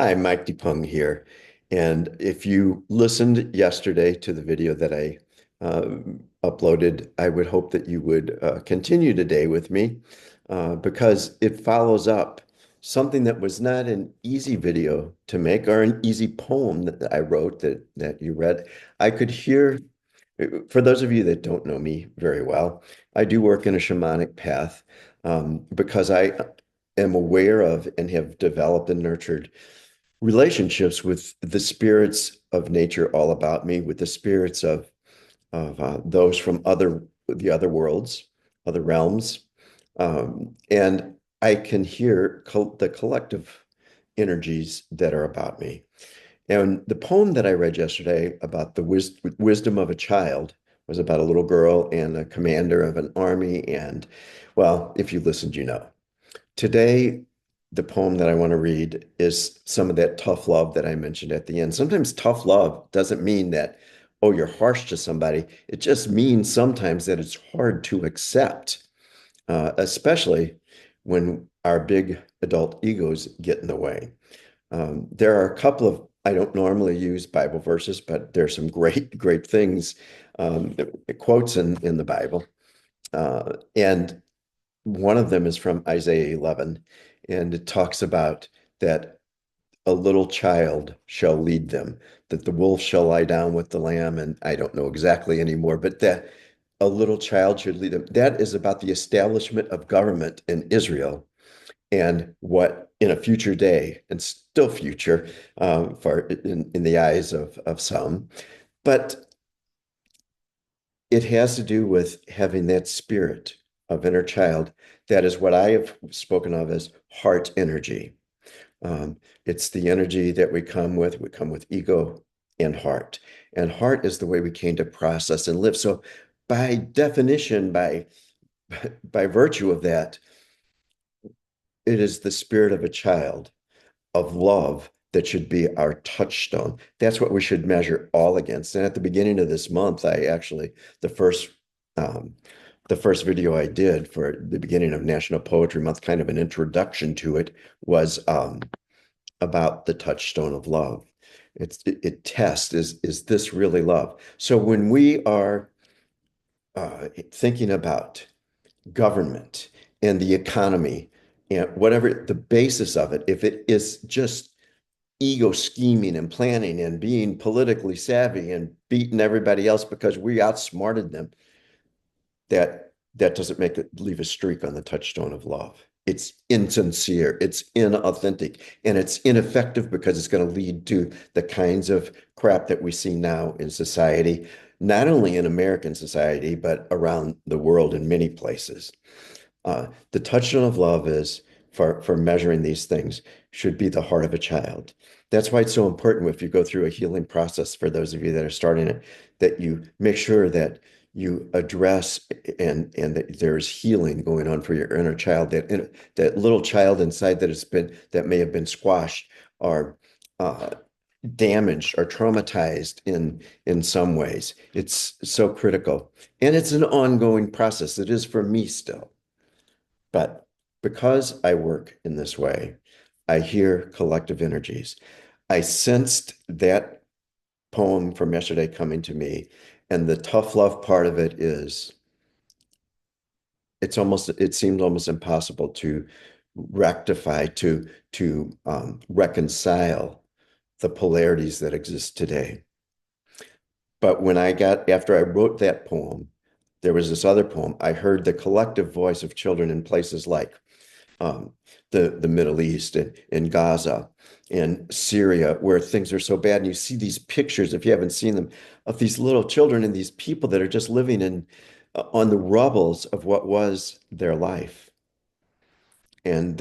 Hi, Mike DePung here. And if you listened yesterday to the video that I uh, uploaded, I would hope that you would continue today with me because it follows up something that was not an easy video to make or an easy poem that I wrote that you read. I could hear, for those of you that don't know me very well, I do work in a shamanic path because I am aware of and have developed and nurtured relationships with the spirits of nature all about me, with the spirits of those from the other worlds, other realms, and I can hear the collective energies that are about me. And the poem that I read yesterday about the wisdom of a child was about a little girl and a commander of an army. And well, if you listened, you know. Today, the poem that I want to read is some of that tough love that I mentioned at the end. Sometimes tough love doesn't mean that, oh, you're harsh to somebody. It just means sometimes that it's hard to accept, especially when our big adult egos get in the way. There are a couple of, I don't normally use Bible verses, but there's some great things, um, quotes in the Bible. And one of them is from Isaiah 11, and it talks about that a little child shall lead them, that the wolf shall lie down with the lamb, and I don't know exactly anymore, but that a little child should lead them. That is about the establishment of government in Israel and what in a future day, and still future for in the eyes of some, but it has to do with having that spirit of inner child. That is what I have spoken of as heart energy. It's the energy that we come with. We come with ego and heart. And heart is the way we came to process and live. So by definition, by virtue of that, it is the spirit of a child of love that should be our touchstone. That's what we should measure all against. And at the beginning of this month, I actually the first um, the first video I did for the beginning of National Poetry Month, kind of an introduction to it, was about the touchstone of love. It tests is this really love? So when we are thinking about government and the economy and whatever the basis of it, if it is just ego scheming and planning and being politically savvy and beating everybody else because we outsmarted them, that doesn't make it leave a streak on the touchstone of love. It's insincere, it's inauthentic, and it's ineffective because it's going to lead to the kinds of crap that we see now in society, not only in American society, but around the world in many places. The touchstone of love is for measuring these things should be the heart of a child. That's why it's so important if you go through a healing process for those of you that are starting it, that you make sure that you address and that there's healing going on for your inner child, that little child inside that may have been squashed or uh, damaged or traumatized in some ways. It's so critical, and it's an ongoing process. It is for me still. But because I work in this way, I hear collective energies. I sensed that poem from yesterday coming to me, and the tough love part of it is it seems almost impossible to rectify, to reconcile the polarities that exist today. But after I wrote that poem, there was this other poem. I heard the collective voice of children in places like um, the Middle East and Gaza and Syria, where things are so bad. And you see these pictures, if you haven't seen them, of these little children and these people that are just living in on the rubbles of what was their life. And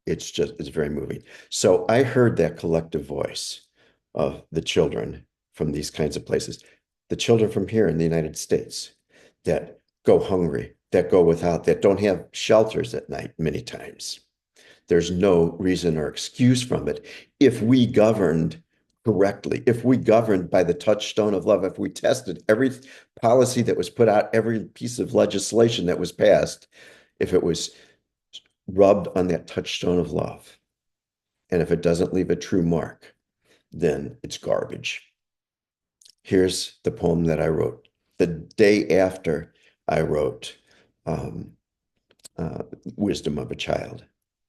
it's very moving. So I heard that collective voice of the children from these kinds of places, the children from here in the United States that go hungry, that go without, that don't have shelters at night many times. There's no reason or excuse from it. If we governed correctly, if we governed by the touchstone of love, if we tested every policy that was put out, every piece of legislation that was passed, if it was rubbed on that touchstone of love, And if it doesn't leave a true mark, then it's garbage. Here's the poem that I wrote the day after I wrote um, uh, Wisdom of a Child.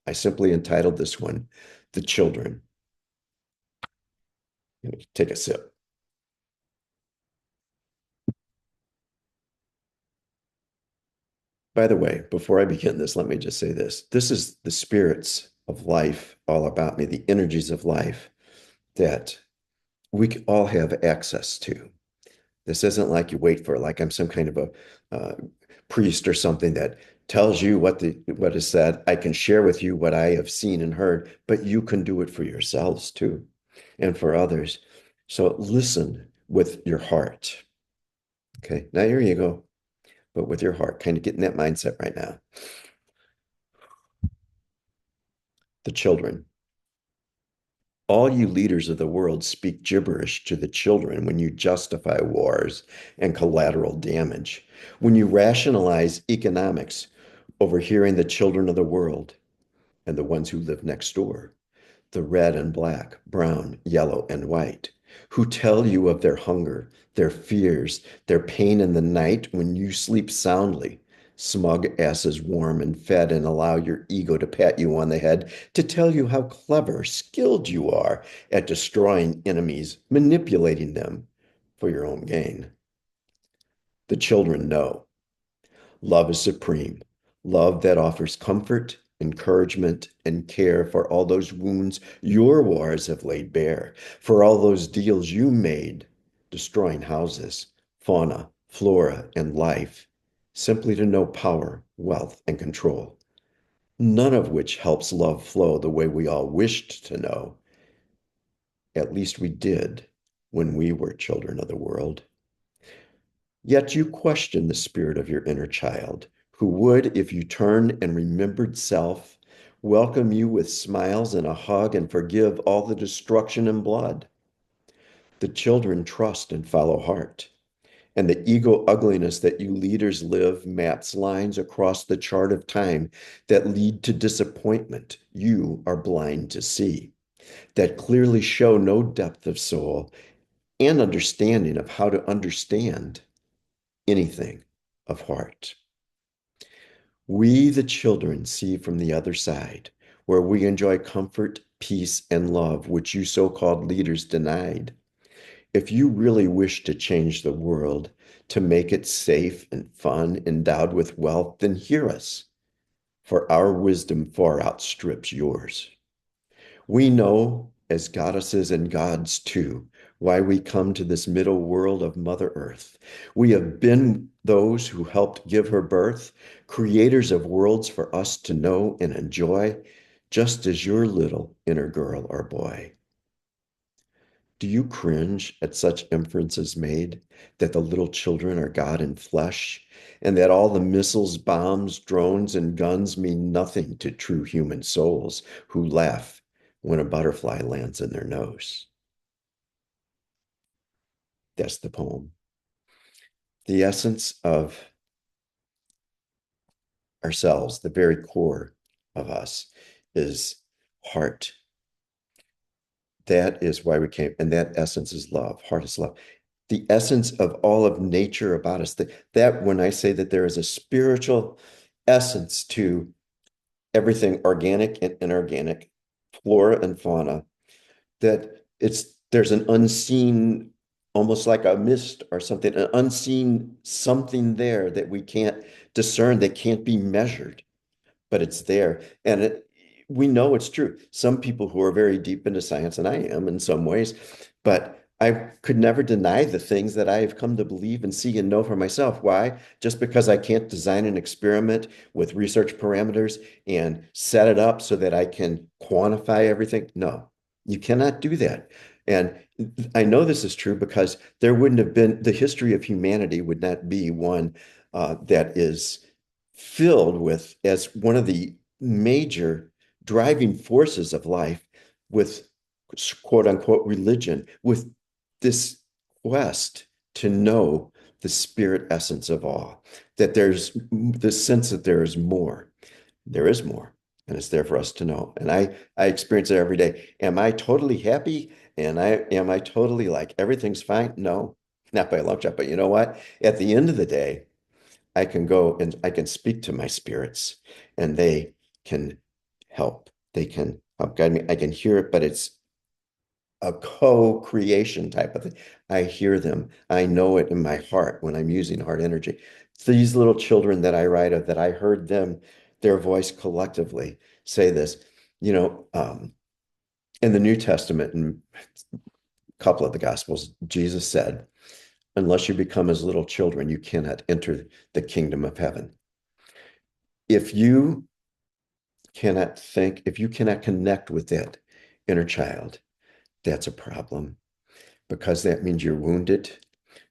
I simply entitled this one, The Children. Take a sip. By the way, before I begin this, let me just say this. This is the spirits of life all about me, the energies of life that we all have access to. This isn't like you wait for, like I'm some kind of a uh, priest or something that tells you what is said. I can share with you what I have seen and heard, but you can do it for yourselves too, and for others. So listen with your heart. Okay, now here you go, but with your heart, kind of get in that mindset right now. The children. All you leaders of the world speak gibberish to the children when you justify wars and collateral damage, when you rationalize economics over hearing the children of the world and the ones who live next door, the red and black, brown, yellow, and white, who tell you of their hunger, their fears, their pain in the night when you sleep soundly, smug asses warm and fed, and allow your ego to pat you on the head to tell you how clever, skilled you are at destroying enemies, manipulating them for your own gain. The children know. Love is supreme. Love that offers comfort, encouragement, and care for all those wounds your wars have laid bare, for all those deals you made, destroying houses, fauna, flora, and life, simply to know power, wealth, and control, none of which helps love flow the way we all wished to know. At least we did when we were children of the world. Yet you question the spirit of your inner child, who would, if you turned and remembered self, welcome you with smiles and a hug and forgive all the destruction and blood. The children trust and follow heart, and the ego ugliness that you leaders live maps lines across the chart of time that lead to disappointment you are blind to see, that clearly show no depth of soul and understanding of how to understand anything of heart. We, the children, see from the other side, where we enjoy comfort, peace, and love, which you so called leaders denied. If you really wish to change the world, to make it safe and fun, endowed with wealth, then hear us, for our wisdom far outstrips yours. We know, as goddesses and gods too, why we come to this middle world of Mother Earth. We have been those who helped give her birth, creators of worlds for us to know and enjoy, just as your little inner girl or boy. Do you cringe at such inferences made that the little children are God in flesh, and that all the missiles, bombs, drones, and guns mean nothing to true human souls who laugh when a butterfly lands in their nose? That's the poem. The essence of ourselves, the very core of us, is heart. That is why we came, and that essence is love. Heart is love. The essence of all of nature about us. That when I say that there is a spiritual essence to everything organic and inorganic, flora and fauna, that there's an unseen, almost like a mist or something, an unseen something there that we can't discern, that can't be measured, but it's there. And we know it's true. Some people who are very deep into science, and I am in some ways, but I could never deny the things that I have come to believe and see and know for myself. Why? Just because I can't design an experiment with research parameters and set it up so that I can quantify everything. No, you cannot do that. And I know this is true because there wouldn't have been, the history of humanity would not be one that is filled with, as one of the major driving forces of life, with quote unquote religion, with this quest to know the spirit essence of all, that there's this sense that there is more. There is more. And it's there for us to know. And I experience it every day. Am I totally happy? And am I totally like everything's fine? No, not by a long shot. But you know what? At the end of the day, I can go and I can speak to my spirits and they can help. They can help guide me. I can hear it, but it's a co-creation type of thing. I hear them. I know it in my heart when I'm using heart energy. These little children that I write of, that I heard them, their voice collectively say this, you know, in the New Testament, in a couple of the Gospels, Jesus said, unless you become as little children, you cannot enter the kingdom of heaven. If you cannot think, if you cannot connect with that inner child, that's a problem because that means you're wounded.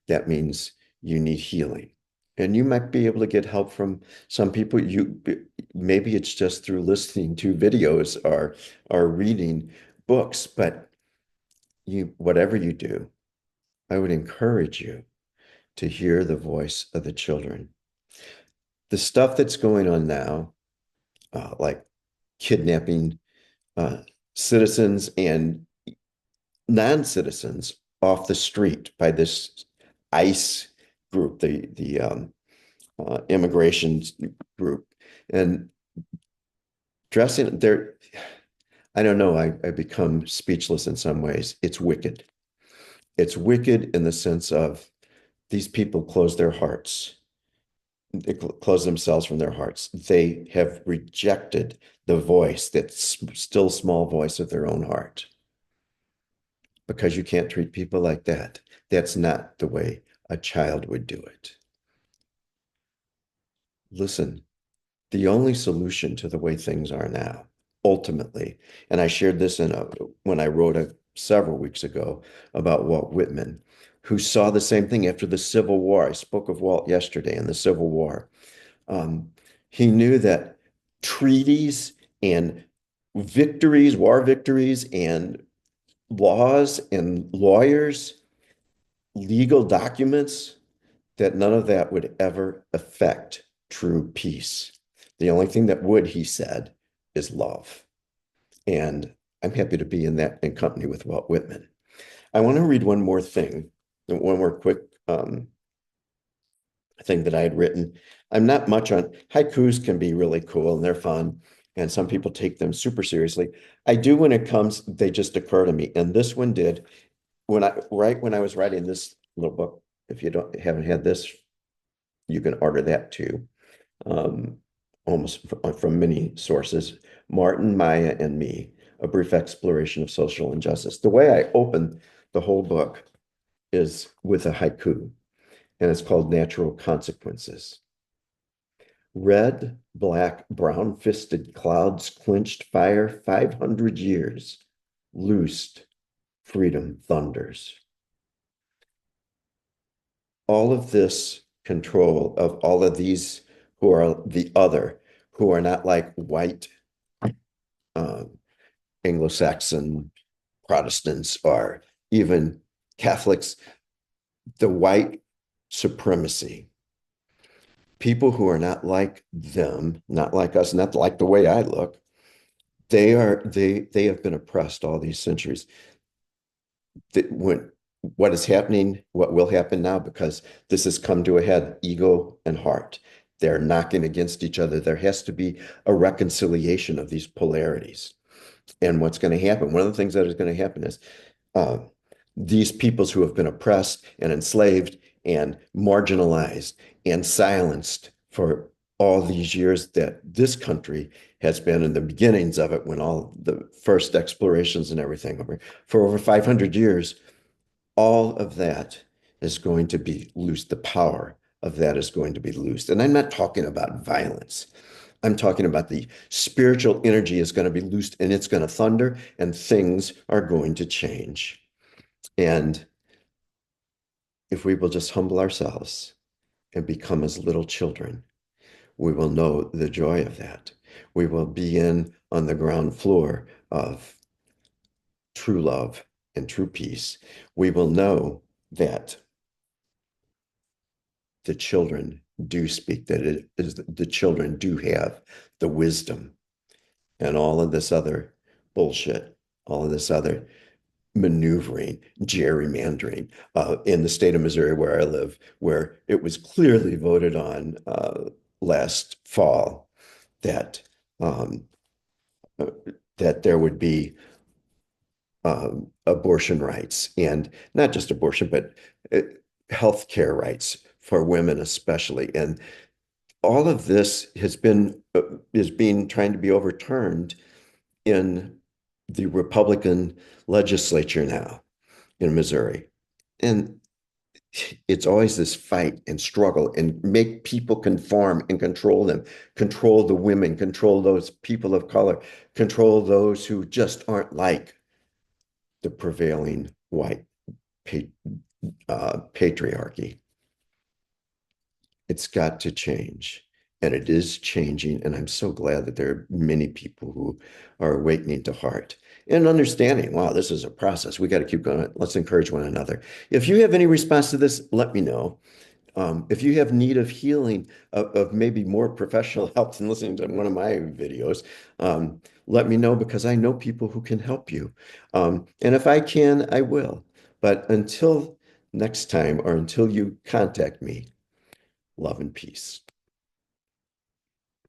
That means you need healing. And you might be able to get help from some people. Maybe it's just through listening to videos or reading books, but whatever you do, I would encourage you to hear the voice of the children. The stuff that's going on now, like kidnapping uh, citizens and non-citizens off the street by this ICE group, the immigration group, and dressing there. I don't know. I become speechless in some ways. It's wicked. It's wicked in the sense of these people close their hearts. They close themselves from their hearts. They have rejected the voice, that still small voice of their own heart. Because you can't treat people like that. That's not the way a child would do it. Listen, the only solution to the way things are now, ultimately, and I shared this when I wrote several weeks ago about Walt Whitman, who saw the same thing after the Civil War. I spoke of Walt yesterday in the Civil War. Um, he knew that treaties and victories, war victories, and laws and lawyers, legal documents, that none of that would ever affect true peace. The only thing that would, he said, is love. And I'm happy to be in company with Walt Whitman. I want to read one more thing, one more quick thing that I had written. I'm not much on haikus, can be really cool and they're fun. And some people take them super seriously. I do when it comes, they just occur to me. And this one did when I was writing this little book. If you haven't had this, you can order that too. Um, almost from many sources. Martin, Maya, and Me, A Brief Exploration of Social Injustice. The way I open the whole book is with a haiku, and it's called Natural Consequences. Red, black, brown-fisted clouds quenched fire 500 years, loosed, freedom thunders. All of this control of all of these who are the other, who are not like white Anglo-Saxon Protestants or even Catholics, the white supremacy, people who are not like them, not like us, not like the way I look, they have been oppressed all these centuries. What is happening, what will happen now, because this has come to a head, ego and heart. They're knocking against each other. There has to be a reconciliation of these polarities. And what's going to happen, one of the things that is going to happen is uh, these peoples who have been oppressed and enslaved and marginalized and silenced for all these years that this country has been in the beginnings of it, when all the first explorations and everything for over 500 years, all of that is going to be loosed. The power of that is going to be loosed. And I'm not talking about violence. I'm talking about the spiritual energy is going to be loosed and it's going to thunder and things are going to change. And if we will just humble ourselves and become as little children, we will know the joy of that. We will be on the ground floor of true love and true peace. We will know that the children do speak, that it is the children do have the wisdom and all of this other bullshit, all of this other maneuvering, gerrymandering in the state of Missouri where I live, where it was clearly voted on last fall that um, uh, that there would be abortion rights, and not just abortion, but health care rights for women especially. And all of this has been is being trying to be overturned in the Republican legislature now in Missouri. And it's always this fight and struggle and make people conform and control them, control the women, control those people of color, control those who just aren't like the prevailing white patriarchy. It's got to change. And it is changing. And I'm so glad that there are many people who are awakening to heart and understanding, wow, this is a process. We got to keep going. Let's encourage one another. If you have any response to this, let me know. If you have need of healing, of maybe more professional help than listening to one of my videos, let me know because I know people who can help you. And if I can, I will. But until next time or until you contact me, love and peace.